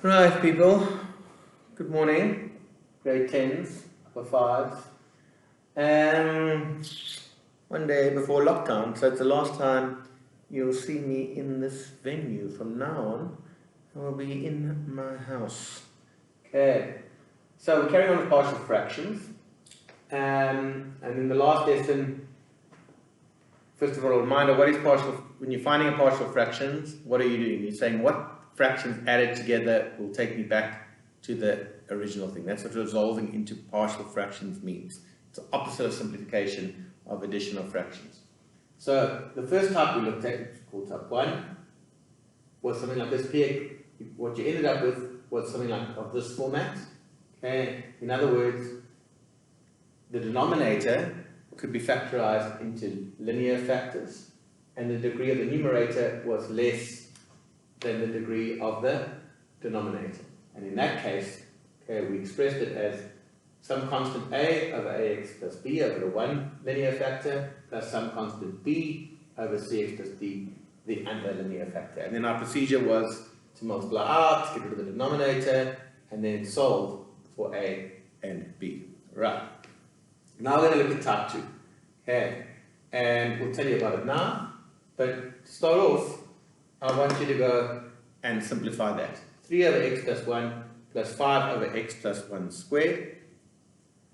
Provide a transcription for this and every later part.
Right, people. Good morning. Grade 10s, upper 5s. One day before lockdown, so it's the last time you'll see me in this venue. From now on, I will be in my house. Okay. So we're carrying on with partial fractions. And in the last lesson, first of all, a reminder, what is partial? When you're finding a partial fractions, what are you doing? You're saying what fractions added together will take me back to the original thing. That's what resolving into partial fractions means. It's the opposite of simplification of additional fractions. So the first type we looked at, which is called type 1, was something like this. Here, what you ended up with was something like of this format. Okay. In other words, the denominator could be factorized into linear factors, and the degree of the numerator was less than the degree of the denominator. And in that case, okay, we expressed it as some constant a over ax plus b over the one linear factor plus some constant b over cx plus d, the other linear factor. And then our procedure was to multiply out, get rid of the denominator, and then solve for a and b. Right. Now we're going to look at type 2. Okay. And we'll tell you about it now. But to start off, I want you to go and simplify that. 3 over x plus 1 plus 5 over x plus 1 squared.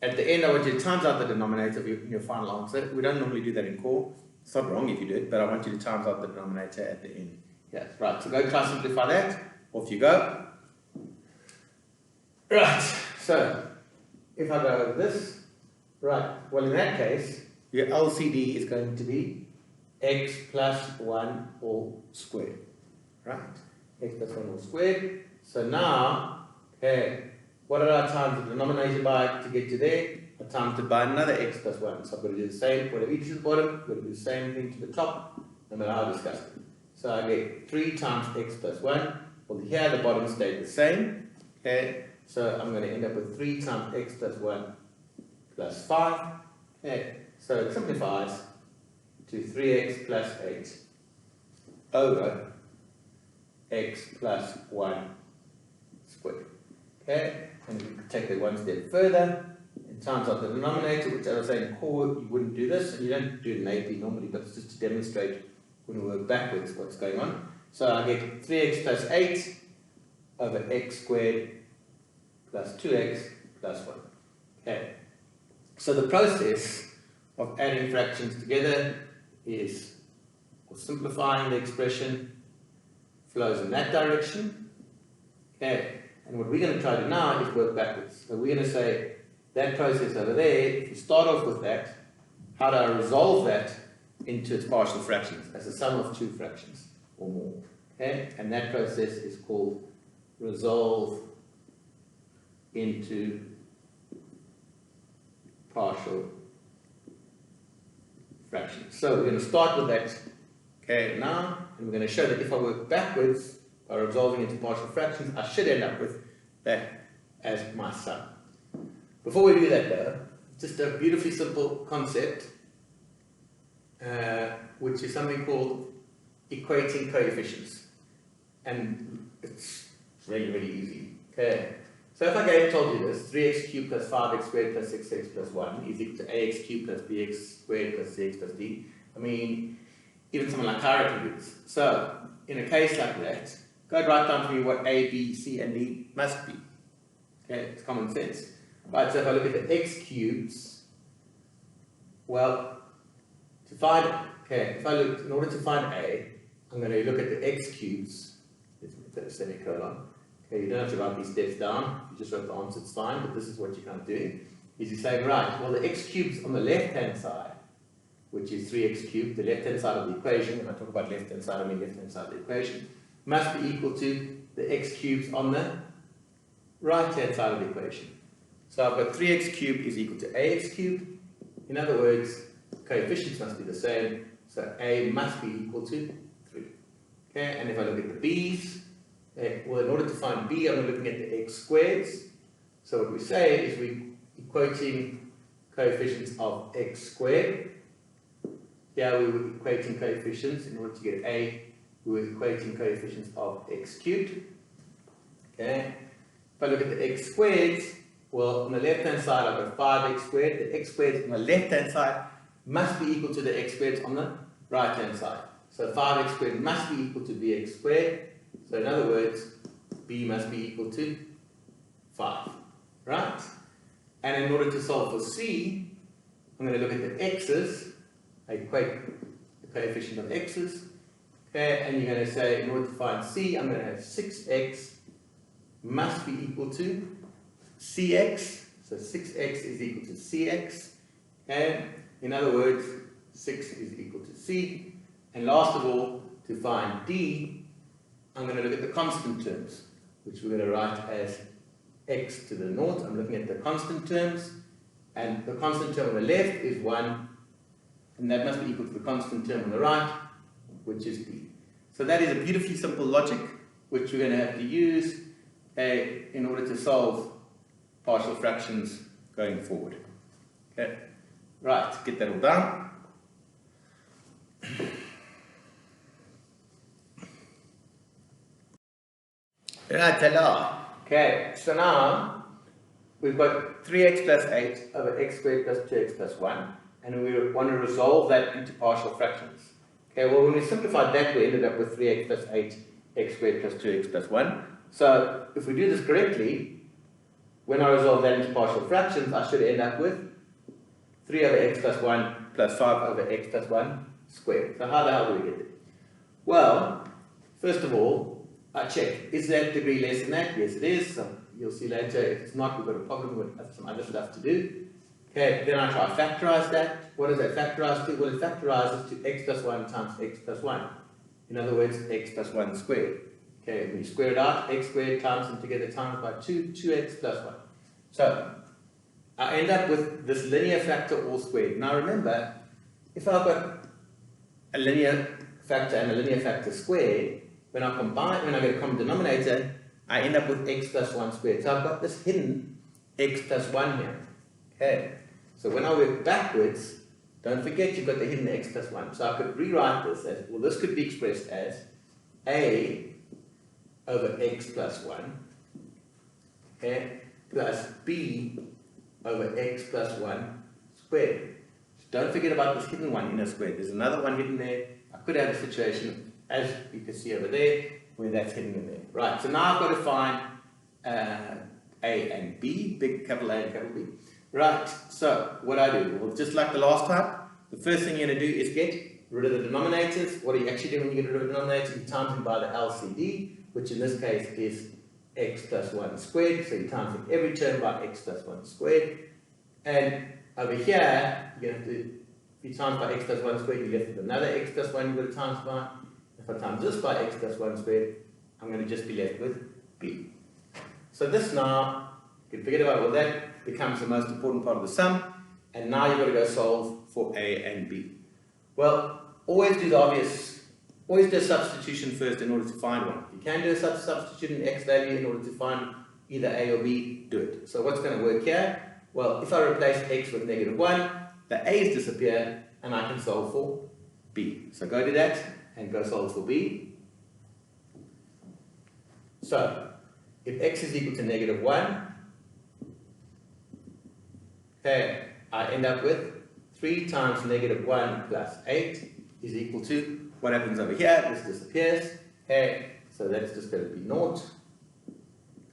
At the end, I want you to times out the denominator of your final answer. We don't normally do that in core. It's not wrong if you do it, but I want you to times out the denominator at the end. Yes, right. So go try to simplify that. Off you go. Right. So if I go over this, right. Well, in that case, your LCD is going to be x plus 1 all squared. Right? X plus 1 all squared. So now, okay, what did I times the denominator by to get to there? I times it by another x plus 1. So I've got to do the same, whatever each to the bottom, I've got to do the same thing to the top, no matter how disgusting. So I get 3 times x plus 1. Well, here the bottom stayed the same. Okay, so I'm going to end up with 3 times x plus 1 plus 5. Okay, so it simplifies to 3x plus 8 over x plus 1 squared. Okay, and we can take that one step further and times out the denominator, which I was saying in core you wouldn't do this, and you don't do it in AP normally, but it's just to demonstrate when we work backwards what's going on. So I get 3x plus 8 over x squared plus 2x plus 1. Okay, so the process of adding fractions together is, or simplifying the expression, flows in that direction. Okay, and what we're going to try to do now is work backwards. So we're going to say that process over there, if you start off with that, how do I resolve that into its partial fractions as a sum of two fractions or more? Okay, and that process is called resolve into partial fractions. So we're going to start with that, okay, now, and we're going to show that if I work backwards by resolving into partial fractions, I should end up with that as my sum. Before we do that though, just a beautifully simple concept, which is something called equating coefficients. And it's really, really easy. Okay. So if I told you this, 3x cubed plus 5x squared plus 6x plus 1 is equal to ax cubed plus bx squared plus cx plus d. I mean, even someone like Kyra can do this. So, in a case like that, go and write down for me what a, b, c, and d must be. Okay, it's common sense. Right, so if I look at the x cubes, well, to find, okay, if I look, in order to find a, I'm going to look at the x cubes. Let's put a semicolon. Okay, you don't have to write these steps down. If you just wrote the answer, it's fine, but this is what you're kind of doing. Is you're saying, right, well, the x cubes on the left-hand side, which is 3x cubed, the left-hand side of the equation, when I talk about left-hand side, I mean left-hand side of the equation, must be equal to the x cubes on the right-hand side of the equation. So I've got 3x cubed is equal to ax cubed. In other words, coefficients must be the same, so a must be equal to 3. Okay, and if I look at the b's, well, in order to find b, I'm looking at the x squareds. So what we say is we're equating coefficients of x squared. Here we were equating coefficients in order to get a, we were equating coefficients of x cubed. Okay. If I look at the x squared, well, on the left-hand side I've got 5x squared. The x squared on the left-hand side must be equal to the x squared on the right-hand side. So 5x squared must be equal to bx squared. So in other words, b must be equal to 5. Right? And in order to solve for c, I'm going to look at the x's. I equate the coefficient of x's. Okay, and you're going to say, in order to find c, I'm going to have 6x must be equal to cx. So 6x is equal to cx. Okay, in other words, 6 is equal to c. And last of all, to find d, I'm going to look at the constant terms, which we're going to write as x to the naught. I'm looking at the constant terms, and the constant term on the left is 1, and that must be equal to the constant term on the right, which is d. So that is a beautifully simple logic, which we're going to have to use in order to solve partial fractions going forward. Okay, right, get that all done. Right, ta-da. Okay, so now we've got 3x plus 8 over x squared plus 2x plus 1, and we want to resolve that into partial fractions. Okay, well, when we simplified that, we ended up with 3x plus 8, x squared plus 2x plus 1. So if we do this correctly, when I resolve that into partial fractions, I should end up with 3 over x plus 1 plus 5 over x plus 1 squared. So how the hell do we get there? Well, first of all, I check, is that degree less than that? Yes, it is. So you'll see later, if it's not, we've got a problem with some other stuff to do. Okay, then I try to factorize that. What does that factorize to? Well, it factorizes to x plus 1 times x plus 1. In other words, x plus 1 squared. Okay, when you square it out, x squared times them together times by 2, 2x plus 1. So, I end up with this linear factor all squared. Now remember, if I've got a linear factor and a linear factor squared, when I get a common denominator, I end up with x plus 1 squared. So I've got this hidden x plus 1 here. Okay, so when I work backwards, don't forget you've got the hidden x plus 1. So I could rewrite this as, well, this could be expressed as a over x plus 1, okay, plus b over x plus 1 squared. So don't forget about this hidden one in a squared. There's another one hidden there. I could have a situation, as you can see over there, where that's hidden in there. Right, so now I've got to find a and b, big capital A and capital B. Right, so what I do, well, just like the last time, the first thing you're going to do is get rid of the denominators. What do you actually do when you get rid of the denominator? You times them by the LCD, which in this case is x plus 1 squared. So you times every term by x plus 1 squared. And over here, you're going to have to, if you times by x plus 1 squared, you're left with another x plus 1 you've got to times by. If I times this by x plus 1 squared, I'm going to just be left with b. So this now, you can forget about all that, becomes the most important part of the sum. And now you've got to go solve for a and b. Well, always do the obvious. Always do a substitution first in order to find one. If you can do a substitute in x value in order to find either a or b, do it. So what's going to work here? Well, if I replace x with -1, the a's disappear and I can solve for b. So go do that and go solve for b. So, if x is equal to -1, okay, I end up with 3 times -1 plus 8 is equal to, what happens over here? This disappears. Okay, so that's just going to be 0.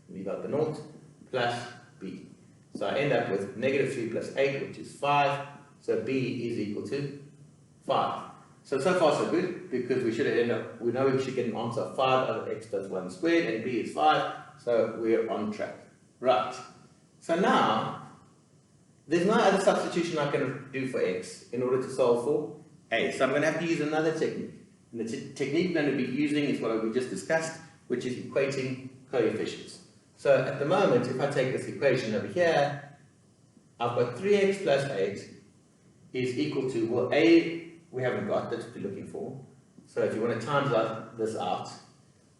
Leave out the 0 plus b. So I end up with -3 plus 8, which is 5. So b is equal to 5. So far so good, because we should end up, we know we should get an answer of 5 over x plus 1 squared, and b is 5. So we're on track. Right. So now, there's no other substitution I can do for x in order to solve for a. So I'm going to have to use another technique. And the technique I'm going to be using is what we just discussed, which is equating coefficients. So at the moment, if I take this equation over here, I've got 3x plus 8 is equal to, well, a, we haven't got, that's what we're looking for. So if you want to times this out,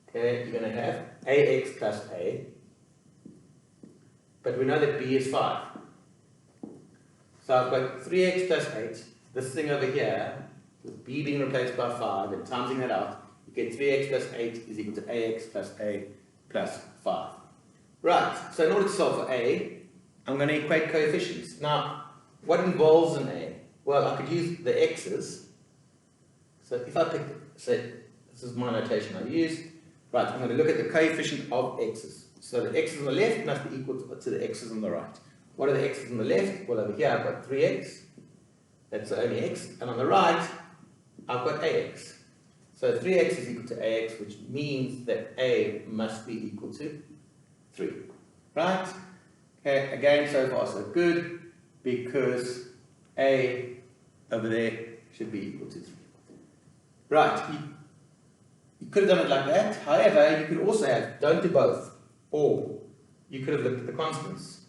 okay, you're going to have ax plus a, but we know that b is 5. So I've got 3x plus 8, this thing over here, with b being replaced by 5, and timesing that out, you get 3x plus 8 is equal to ax plus a plus 5. Right, so in order to solve for A, I'm going to equate coefficients. Now, what involves an A? Well, I could use the x's. So if I pick, say, this is my notation I used. Right, I'm going to look at the coefficient of x's. So the x's on the left must be equal to the x's on the right. What are the x's on the left? Well, over here I've got 3x. That's the only x. And on the right, I've got ax. So 3x is equal to ax, which means that a must be equal to 3. Right? Okay, again, so far so good, because a over there should be equal to 3. Right, you could have done it like that. However, you could also have, don't do both, or you could have looked at the constants.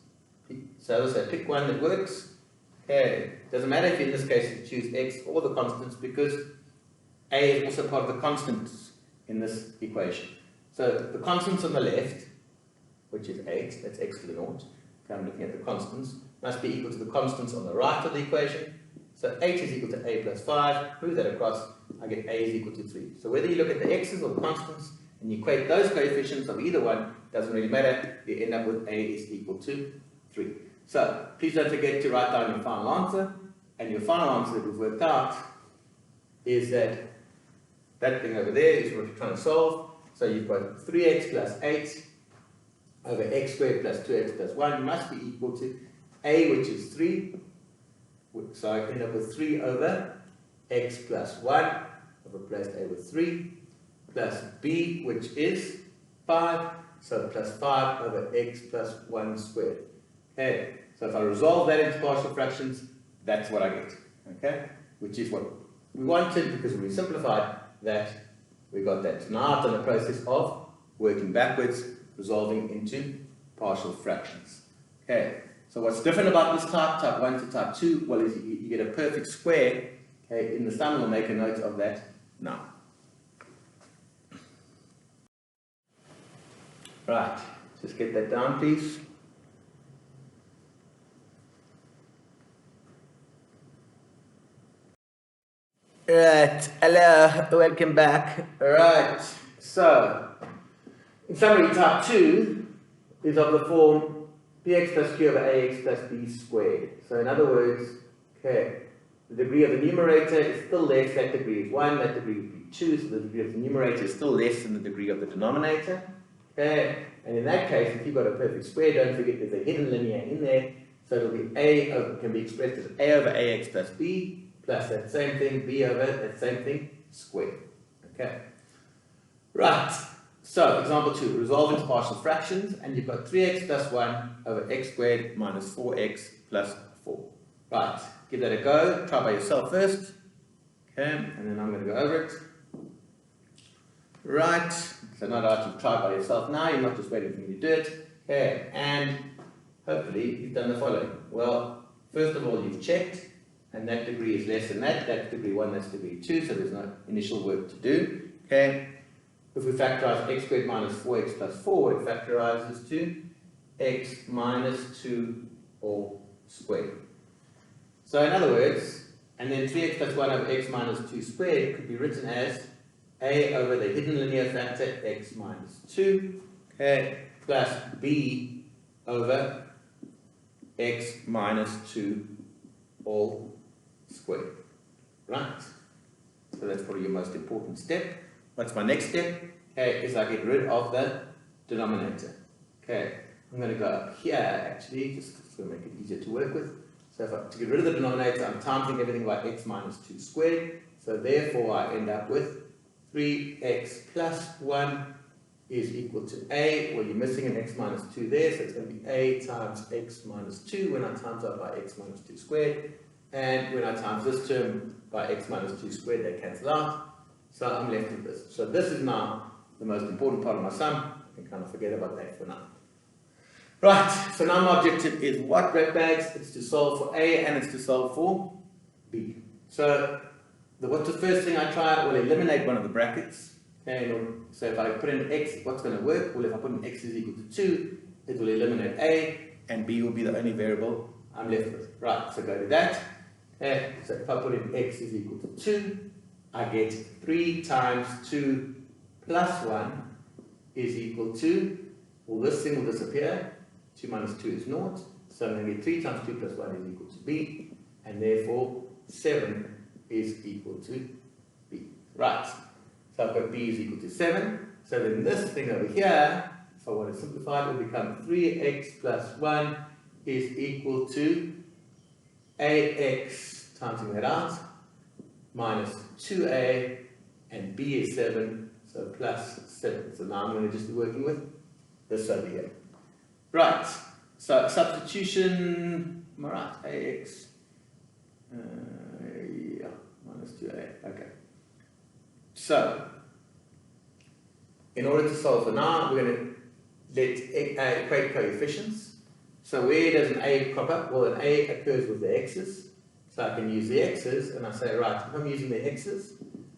So I'll say pick one that works. Okay, doesn't matter if in this case you choose x or the constants, because a is also part of the constants in this equation. So the constants on the left, which is 8, that's x to the naught, okay, I'm looking at the constants, must be equal to the constants on the right of the equation. So 8 is equal to a plus 5, move that across, I get a is equal to 3. So whether you look at the x's or the constants, and you equate those coefficients of either one, doesn't really matter, you end up with a is equal to 3. So please don't forget to write down your final answer, and your final answer that we've worked out is that thing over there is what you're trying to solve. So you've got 3x plus 8 over x squared plus 2x plus 1 must be equal to a, which is 3. So I end up with 3 over x plus 1. I've replaced a with 3, plus b, which is 5. So plus 5 over x plus 1 squared. Okay, so if I resolve that into partial fractions, that's what I get. Okay, which is what we wanted, because when we simplified that, we got that. So now I've done the process of working backwards, resolving into partial fractions. Okay, so what's different about this type 1 to type 2, well, is you get a perfect square. Okay, in the sum, we'll make a note of that now. Right, just get that down, please. Right, hello, welcome back. Right, so, in summary, type 2 is of the form bx plus q over ax plus b squared. So in other words, okay, the degree of the numerator is still less, that degree is 1, that degree would be 2, so the degree of the numerator is still less than the degree of the denominator. Okay, and in that case, if you've got a perfect square, don't forget there's a hidden linear in there, so it'll be can be expressed as a over ax plus b, plus that same thing, b over that same thing, squared. Okay. Right. So, example 2, resolve into partial fractions, and you've got 3x plus 1 over x squared minus 4x plus 4. Right. Give that a go. Try by yourself first. Okay. And then I'm going to go over it. Right. So no doubt you've tried by yourself now. You're not just waiting for me to do it. Okay. And hopefully you've done the following. Well, first of all, you've checked. And that degree is less than that. That's degree 1, that's degree 2, so there's no initial work to do. Okay. If we factorize x squared minus 4x plus 4, it factorizes to x minus 2 all squared. So in other words, and then 3x plus 1 over x minus 2 squared could be written as a over the hidden linear factor x minus 2, okay, plus b over x minus 2 all squared. Right? So that's probably your most important step. What's my next step? Okay, is I get rid of the denominator. Okay, I'm going to go up here actually, just to make it easier to work with. So to get rid of the denominator, I'm timesing everything by x minus 2 squared. So therefore I end up with 3x plus 1 is equal to a. Well, you're missing an x minus 2 there, so it's going to be a times x minus 2 when I times out by x minus 2 squared. And when I times this term by x minus 2 squared, they cancel out. So I'm left with this. So this is now the most important part of my sum. I can kind of forget about that for now. Right, so now my objective is what, ratbags? It's to solve for A and it's to solve for B. So what's the first thing I try? Well, eliminate one of the brackets. Okay, so if I put in x, what's going to work? Well, if I put in x is equal to 2, it will eliminate A, and B will be the only variable I'm left with. Right, so go to that. Okay, so if I put in x is equal to 2, I get 3 times 2 plus 1 is equal to Well, this thing will disappear. 2 minus 2 is 0. So I'm going to get 3 times 2 plus 1 is equal to b. And therefore, 7 is equal to b. Right. So I've got b is equal to 7. So then this thing over here, if I want to simplify it, will become 3x plus 1 is equal to ax, timesing that out, minus 2a, and b is 7, so plus 7. So now I'm going to just be working with this over here. Right, so substitution, am I right? Ax, yeah, minus 2a, okay. So, in order to solve for now, we're going to let equate coefficients. So where does an a crop up? Well, an a occurs with the x's. So I can use the x's, and I say, right, if I'm using the x's,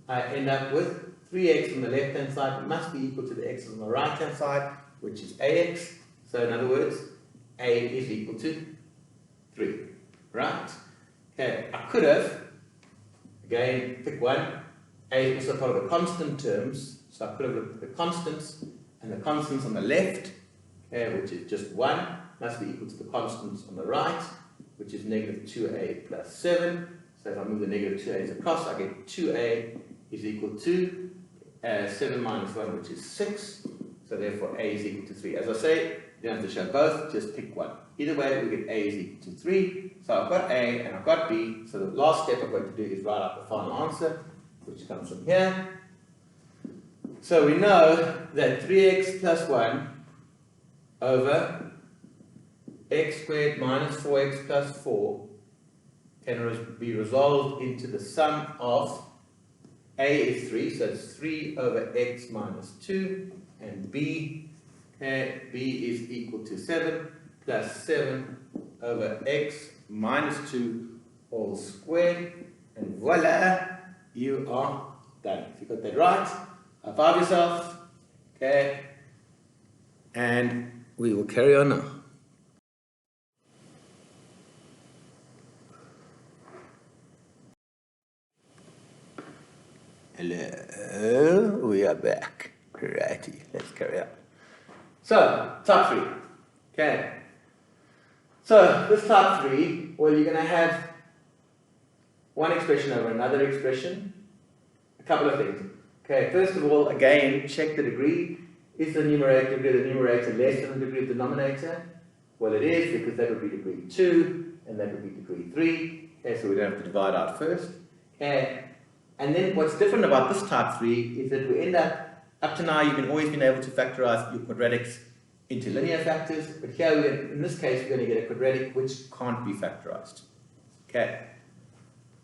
I end up with 3x on the left-hand side must be equal to the x's on the right-hand side, which is ax. So in other words, a is equal to 3. Right? Okay, I could have, again, pick one. A is also part of the constant terms, so I could have looked at the constants, and the constants on the left, okay, which is just 1, must be equal to the constants on the right, which is negative 2a plus 7. So if I move the negative 2a's across, I get 2a is equal to 7 minus 1, which is 6. So therefore, a is equal to 3. As I say, you don't have to show both, just pick one. Either way, we get a is equal to 3. So I've got a and I've got b. So the last step I've got to do is write out the final answer, which comes from here. So we know that 3x plus 1 over x squared minus 4x plus 4 can be resolved into the sum of a is 3, so it's 3 over x minus 2, and b is equal to 7 plus 7 over x minus 2 all squared, and voila, you are done. If you got that right, high five yourself, okay, and we will carry on now. Hello, we are back. Righty, let's carry on. So, type 3. Okay. So, this type 3, well, you're going to have one expression over another expression. A couple of things. Okay, first of all, again, check the degree. Is the numerator degree of the numerator less than the degree of the denominator? Well, it is, because that would be degree 2, and that would be degree 3. Okay, so we don't have to divide out first. Okay. And then what's different about this type 3 is that we end up to now, you've always been able to factorize your quadratics into linear factors, but here, in this case, we're going to get a quadratic which can't be factorized. Okay.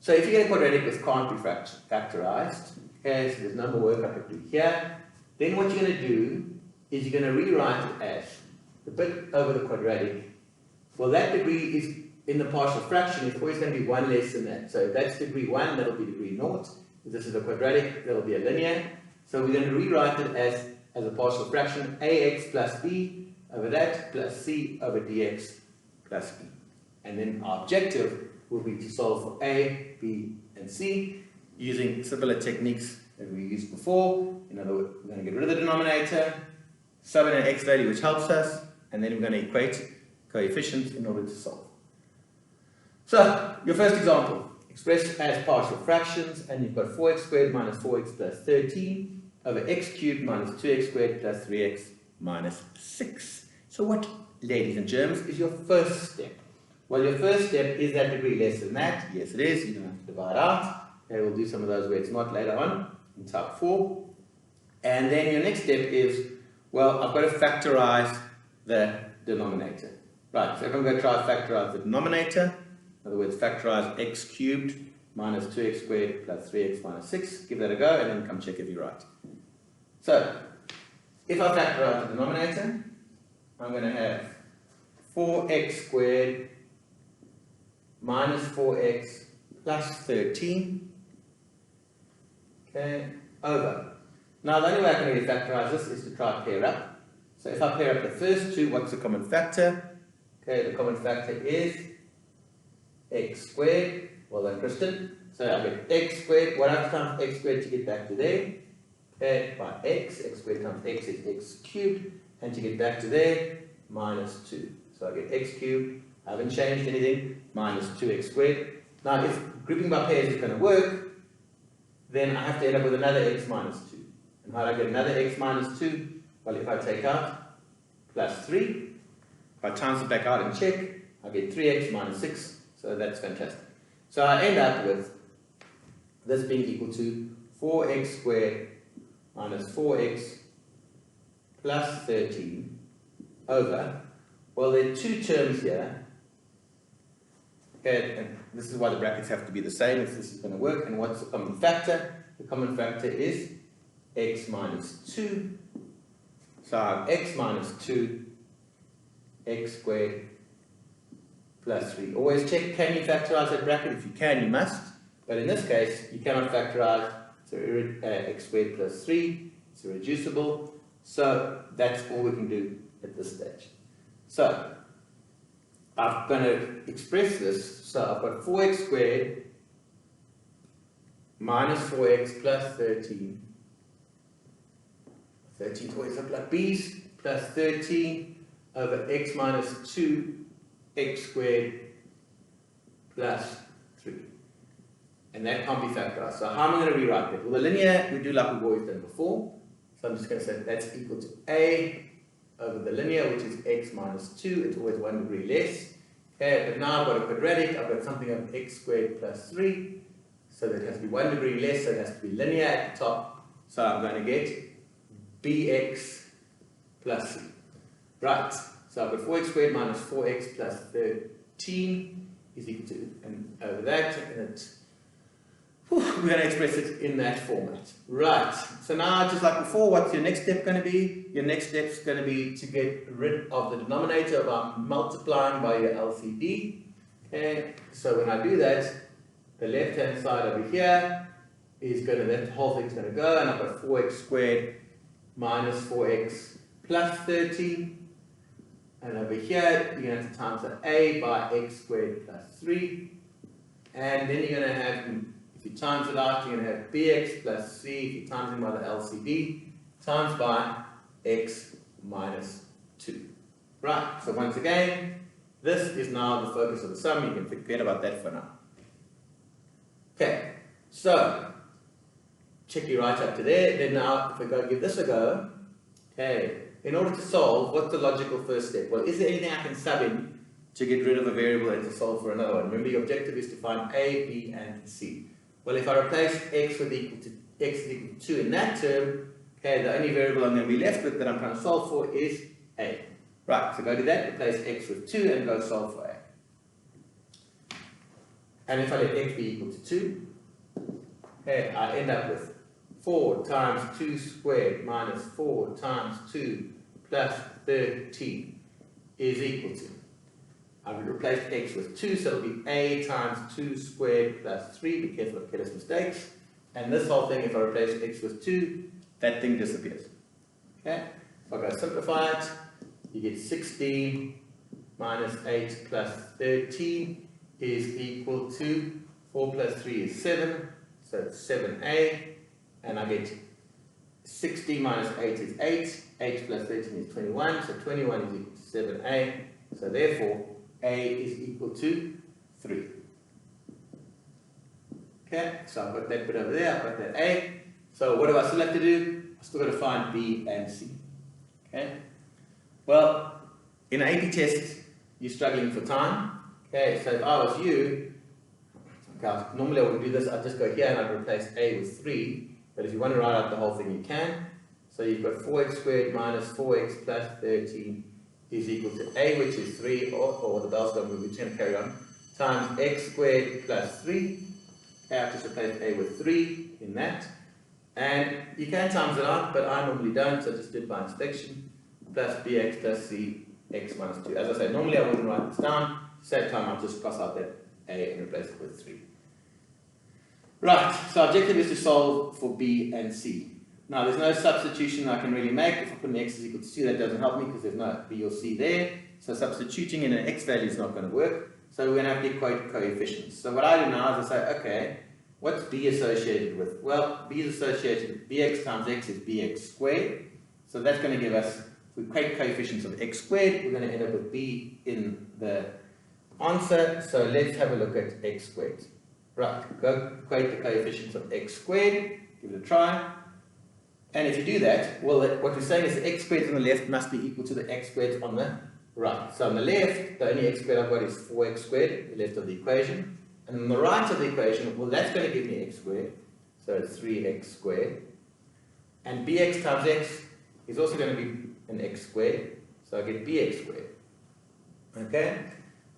So if you get a quadratic which can't be factorized, okay, so there's no more work I could do here, then what you're going to do is you're going to rewrite it as the bit over the quadratic. Well, that degree is in the partial fraction, it's always going to be 1 less than that. So if that's degree 1, that'll be degree 0. If this is a quadratic, that'll be a linear. So we're going to rewrite it as a partial fraction, ax plus b over that plus c over dx plus e. And then our objective will be to solve for a, b, and c using similar techniques that we used before. In other words, we're going to get rid of the denominator, sub in an x value which helps us, and then we're going to equate coefficients in order to solve. So, your first example, expressed as partial fractions, and you've got 4x squared minus 4x plus 13 over x cubed minus 2x squared plus 3x minus 6. So what, ladies and germs, is your first step? Well, your first step, is that degree less than that? Yes, it is. You don't have to divide out. Okay, we'll do some of those where it's not later on in type 4. And then your next step is, well, I've got to factorize the denominator. Right, so if I'm going to try to factorize the denominator, in other words, factorize x cubed minus 2x squared plus 3x minus 6. Give that a go and then come check if you're right. So, if I factorize the denominator, I'm going to have 4x squared minus 4x plus 13, okay, over. Now, the only way I can really factorize this is to try to pair up. So, if I pair up the first two, what's the common factor? Okay, the common factor is x squared, well done Kristen. So I get x squared, what I have to times x squared to get back to there, okay, by x squared times x is x cubed, and to get back to there, minus 2. So I get x cubed, I haven't changed anything, minus 2x squared. Now if grouping by pairs is going to work, then I have to end up with another x minus 2. And how do I get another x minus 2? Well, if I take out plus 3, if I times it back out and check, I get 3x minus 6, so that's fantastic. So I end up with this being equal to 4x squared minus 4x plus 13 over, well, there are two terms here. Okay, and this is why the brackets have to be the same if this is going to work. And what's the common factor? The common factor is x minus 2. So I have x minus 2, x squared plus 3. Always check, can you factorize that bracket? If you can, you must. But in this case, you cannot factorize. So x squared plus 3, it's irreducible. So that's all we can do at this stage. So I'm going to express this. So I've got 4x squared minus 4x plus 13. 13 always look like b's, plus 13 over x minus 2 x squared plus 3. And that can't be factorized. So how am I going to rewrite that? Well, the linear, we do like we've always done before. So I'm just going to say that's equal to a over the linear, which is x minus 2. It's always 1 degree less. Okay, but now I've got a quadratic. I've got something of x squared plus 3. So that has to be 1 degree less, so it has to be linear at the top. So I'm going to get bx plus c. Right, so I've got 4x squared minus 4x plus 13 is equal to, and over that, and it's, we're going to express it in that format. Right, so now just like before, what's your next step going to be? Your next step is going to be to get rid of the denominator by multiplying by your LCD. Okay, so when I do that, the left-hand side over here is going to, that whole thing's going to go, and I've got 4x squared minus 4x plus 13. And over here, you're going to have to times the a by x squared plus 3. And then you're going to have, if you times it out, you're going to have bx plus c, if you times it by the LCD, times by x minus 2. Right, so once again, this is now the focus of the sum. You can forget about that for now. Okay, so check you right up to there. Then now, if we go give this a go, okay, in order to solve, what's the logical first step? Well, is there anything I can sub in to get rid of a variable and to solve for another one? Remember, your objective is to find a, b, and c. Well, if I replace x with equal to x is equal to 2 in that term, okay, the only variable I'm going to be left with that I'm trying to solve for is a. Right, so go to that, replace x with 2, and go solve for a. And if I let x be equal to 2, okay, I end up with 4 times 2 squared minus 4 times 2 plus 13 is equal to, I've replaced x with 2, so it'll be a times 2 squared plus 3, be careful of careless mistakes, and this whole thing, if I replace x with 2, that thing disappears. Okay, if I go simplify it, you get 16 minus 8 plus 13 is equal to 4 plus 3 is 7, so it's 7a, and I get 16 minus 8 is 8, 8 plus 13 is 21, so 21 is equal to 7a, so therefore a is equal to 3. Okay, so I've got that bit over there, I've got that a, so what do I still have to do? I've still got to find b and c. Okay, well, in an AP test, you're struggling for time. Okay, so if I was you, normally I would do this, I'd just go here and I'd replace a with 3, but if you want to write out the whole thing, you can. So you've got 4x squared minus 4x plus 13 is equal to a, which is 3, or the bell's going to going to carry on, times x squared plus 3. Okay, I've just replaced a with 3 in that. And you can times it out, but I normally don't, so I just did by inspection, plus bx plus c, x minus 2. As I said, normally I wouldn't write this down. Same time, I'll just cross out that a and replace it with 3. Right, so our objective is to solve for b and c. Now, there's no substitution I can really make. If I put an x is equal to 2, that doesn't help me because there's no b or c there. So substituting in an x value is not going to work. So we're going to have to get coefficients. So what I do now is I say, okay, what's b associated with? Well, b is associated, bx times x is bx squared. So that's going to give us, if we equate coefficients of x squared, we're going to end up with b in the answer. So let's have a look at x squared. Right, go equate the coefficients of x squared, give it a try. And if you do that, well, what we're saying is the x squared on the left must be equal to the x squared on the right. So on the left, the only x squared I've got is 4x squared, the left of the equation. And on the right of the equation, well, that's going to give me x squared. So it's 3x squared. And bx times x is also going to be an x squared. So I get bx squared. Okay?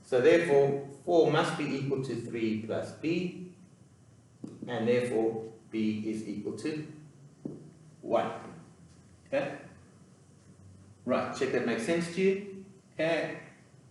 So therefore, 4 must be equal to 3 plus b. And therefore, b is equal to 1. Okay? Right, check that makes sense to you. Okay?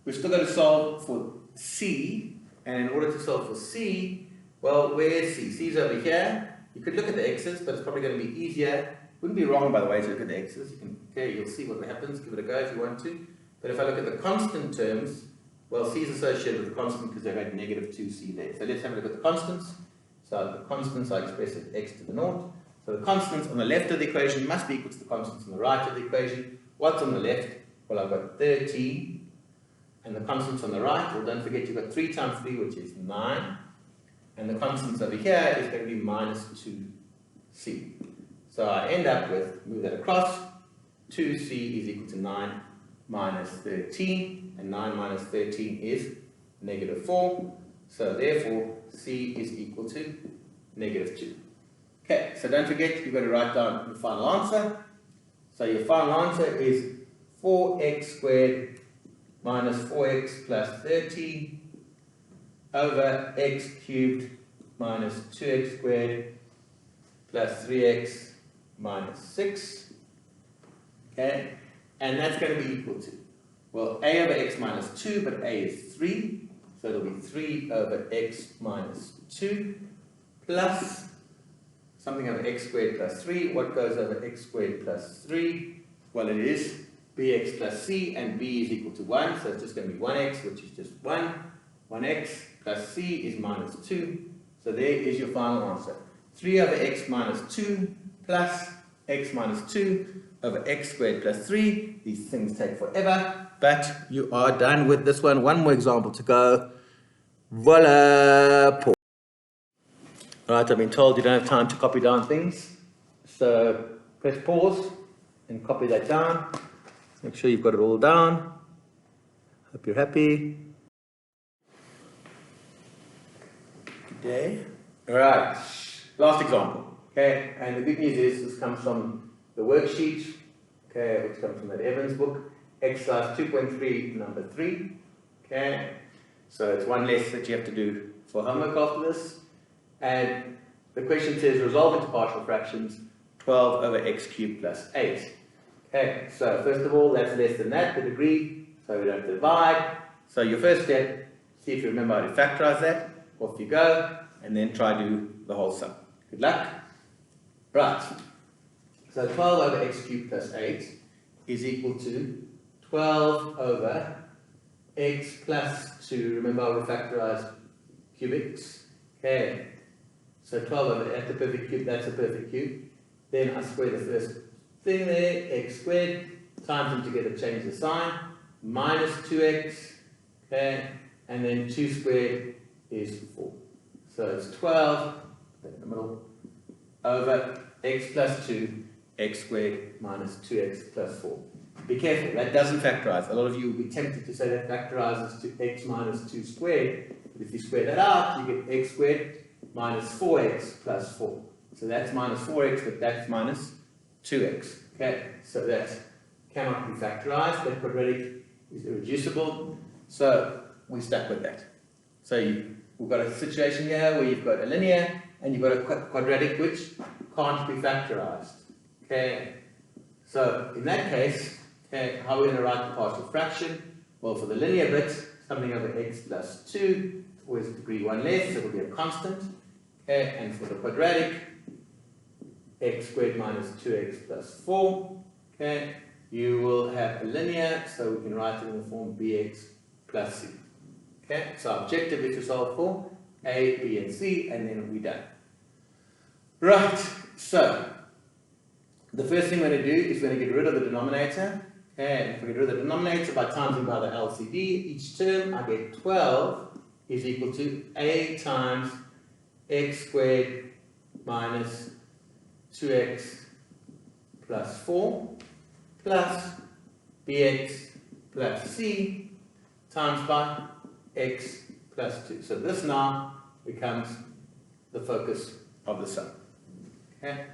We've still got to solve for c. And in order to solve for c, well, where's c? C's over here. You could look at the x's, but it's probably going to be easier. Wouldn't be wrong, by the way, to look at the x's. Okay, you'll see what happens. Give it a go if you want to. But if I look at the constant terms, well, c is associated with the constant because they've got negative 2c there. So let's have a look at the constants. So the constants I express as x to the naught. So the constants on the left of the equation must be equal to the constants on the right of the equation. What's on the left? Well, I've got 13. And the constants on the right, well, don't forget you've got 3 times 3, which is 9. And the constants over here is going to be minus 2c. So I end up with, move that across, 2c is equal to 9 minus 13. And 9 minus 13 is negative 4. So therefore, c is equal to negative 2. Okay, so don't forget, you've got to write down your final answer. So your final answer is 4x squared minus 4x plus 13 over x cubed minus 2x squared plus 3x minus 6. Okay, and that's going to be equal to, well, a over x minus 2, but a is 3, so it'll be 3 over x minus 2 plus something over x squared plus 3. What goes over x squared plus 3? Well, it is bx plus c, and b is equal to 1, so it's just going to be 1x, which is just 1. 1x plus c is minus 2, so there is your final answer. 3 over x minus 2 plus x minus 2 over x squared plus 3. These things take forever, but you are done with this one. One more example to go. Voila! Right, I've been told you don't have time to copy down things, so press pause and copy that down. Make sure you've got it all down. Hope you're happy. Good day. All right, last example. Okay, and the good news is this comes from the worksheet, okay, which comes from that Evans book, exercise 2.3, number 3. Okay, so it's one less that you have to do for homework after this. And the question says resolve into partial fractions 12 over x cubed plus 8. Okay, so first of all, that's less than that, the degree, so we don't have to divide. So your first step, see if you remember how to factorize that. Off you go, and then try to do the whole sum. Good luck. Right, so 12 over x cubed plus 8 is equal to 12 over x plus 2. Remember how we factorized cubics? Okay, so 12 over, that's a perfect cube, that's a perfect cube. Then I square the first thing there, x squared, times them together, change the sign, minus 2x, okay, and then 2 squared is 4. So it's 12, put that in the middle, over x plus 2, x squared minus 2x plus 4. Be careful, that doesn't factorize. A lot of you will be tempted to say that factorizes to x minus 2 squared, but if you square that out, you get x squared minus 4x plus 4. So that's minus 4x, but that's minus 2x. Okay, so that cannot be factorized. That quadratic is irreducible. So we're stuck with that. So we've got a situation here where you've got a linear and you've got a quadratic which can't be factorized. Okay, so in that case, okay, how are we going to write the partial fraction? Well, for the linear bit, something over x plus 2, always degree 1 less, so it will be a constant. Okay, and for the quadratic, x squared minus 2x plus 4. Okay, you will have a linear, so we can write it in the form bx plus c. Okay, so our objective is to solve for a, b, and c, and then we're done. Right, so the first thing we're going to do is we're going to get rid of the denominator. Okay, and if we get rid of the denominator by timesing by the LCD, each term I get 12 is equal to a times x squared minus 2x plus 4 plus bx plus c times by x plus 2. So this now becomes the focus of the sum. Okay?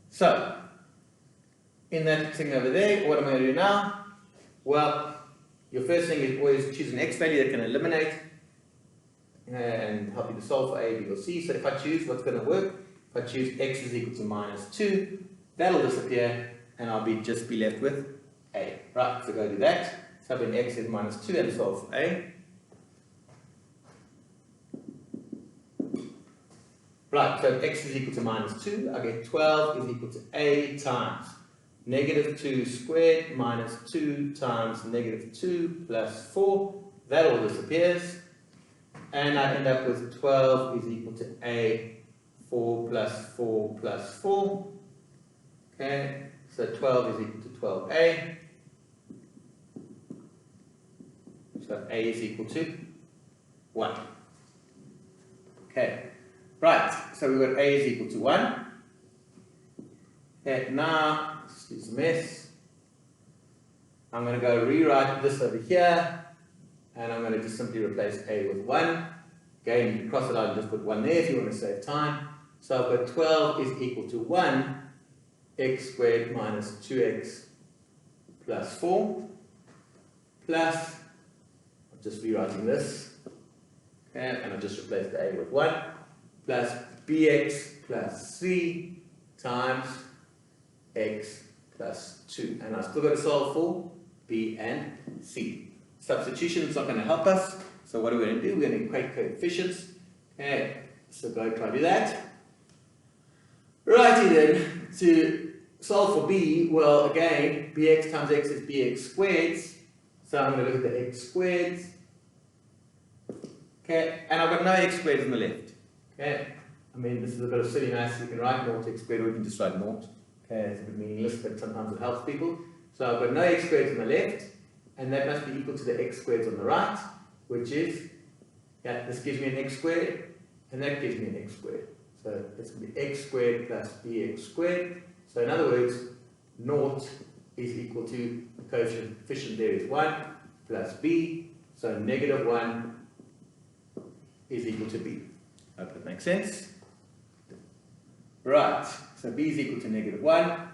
So, in that thing over there, what am I going to do now? Well, your first thing is always choose an x value that can eliminate and help you to solve for a, b, or c. So if I choose what's going to work, if I choose x is equal to minus 2, that'll disappear and I'll just be left with a. Right, so go do that. So when x is minus 2 and solve for a. Right, so if x is equal to minus 2, I get 12 is equal to a times negative 2 squared minus 2 times negative 2 plus 4. That all disappears. And I end up with 12 is equal to a 4 plus 4 plus 4. Okay, so 12 is equal to 12a. So a is equal to 1. Okay, right, so we've got a is equal to 1. Okay, now, let's do some mess. I'm going to go rewrite this over here, and I'm going to just simply replace a with 1. Again, you can cross it out and just put 1 there if you want to save time. So I've got 12 is equal to 1, x squared minus 2x plus 4, plus, I'm just rewriting this, okay, and I'll just replace the a with 1, plus bx plus c times x plus 2. And I've still got to solve for b and c. Substitution is not going to help us, so what are we going to do? We're going to equate coefficients. Okay, so go try to do that. Righty then, to solve for b, well again, bx times x is bx squared, so I'm going to look at the x squared. Okay, and I've got no x squared on the left. Okay, I mean this is a bit of silly maths, you can write naught x squared or you can just write naught. Okay, it's a bit meaningless, but sometimes it helps people. So I've got no x squared on the left, and that must be equal to the x squared on the right, which is, yeah, this gives me an x squared, and that gives me an x squared. So it's going to be x squared plus bx squared. So in other words, naught is equal to, the coefficient there is 1 plus b, so negative 1 is equal to b. Hope that makes sense. Right, so b is equal to negative 1.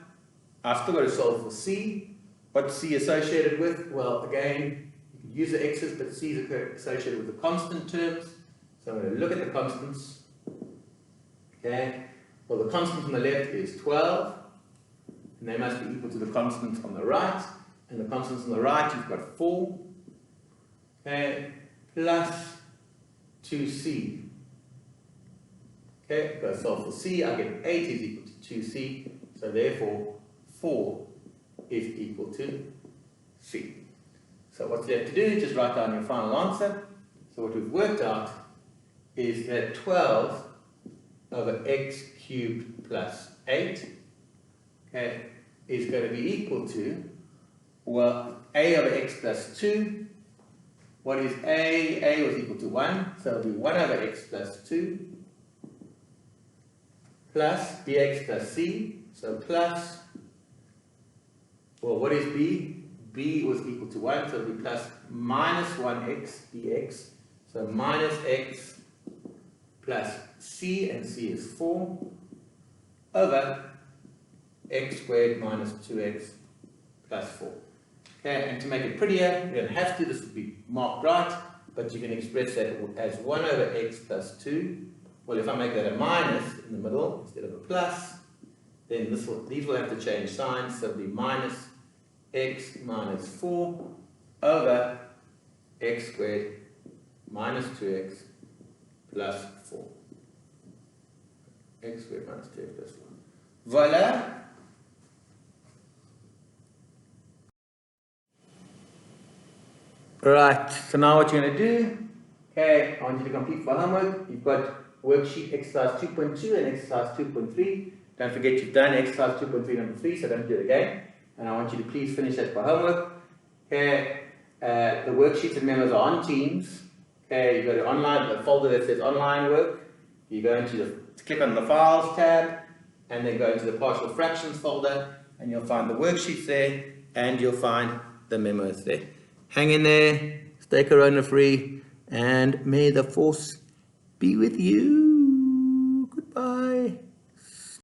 I've still got to solve for c. What's c associated with? Well, again, you can use the x's, but c is associated with the constant terms. So I'm going to look at the constants. Okay, well the constant on the left is 12, and they must be equal to the constant on the right, and the constants on the right you've got 4, okay, plus 2c. Okay, go solve for c, I get 8 is equal to 2c, so therefore 4 is equal to c. So what's left to do is just write down your final answer. So what we've worked out is that 12 over x cubed plus 8, okay, is going to be equal to, well, a over x plus 2. What is a? A was equal to 1, so it'll be 1 over x plus 2, plus bx plus c, so plus, well, what is b? B was equal to 1, so it'll be plus minus 1x dx, so minus x plus c, and c is 4, over x squared minus 2x plus 4. Okay, and to make it prettier, you don't have to, this would be marked right, but you can express that as 1 over x plus 2. Well, if I make that a minus in the middle instead of a plus, then these will have to change signs, so it'll be minus x minus 4 over x squared minus 2x plus 4. X squared minus 2x plus 4. Voila! Right, so now what you're going to do, okay, I want you to complete for homework. You've got worksheet exercise 2.2 and exercise 2.3. Don't forget you've done exercise 2.3 number 3, so don't do it again. And I want you to please finish that for homework. Okay, the worksheets and memos are on Teams. Okay, you go to online, the folder that says online work. You go into the, click on the files tab, and then go into the partial fractions folder, and you'll find the worksheets there, and you'll find the memos there. Hang in there, stay corona free, and may the force be with you. Goodbye.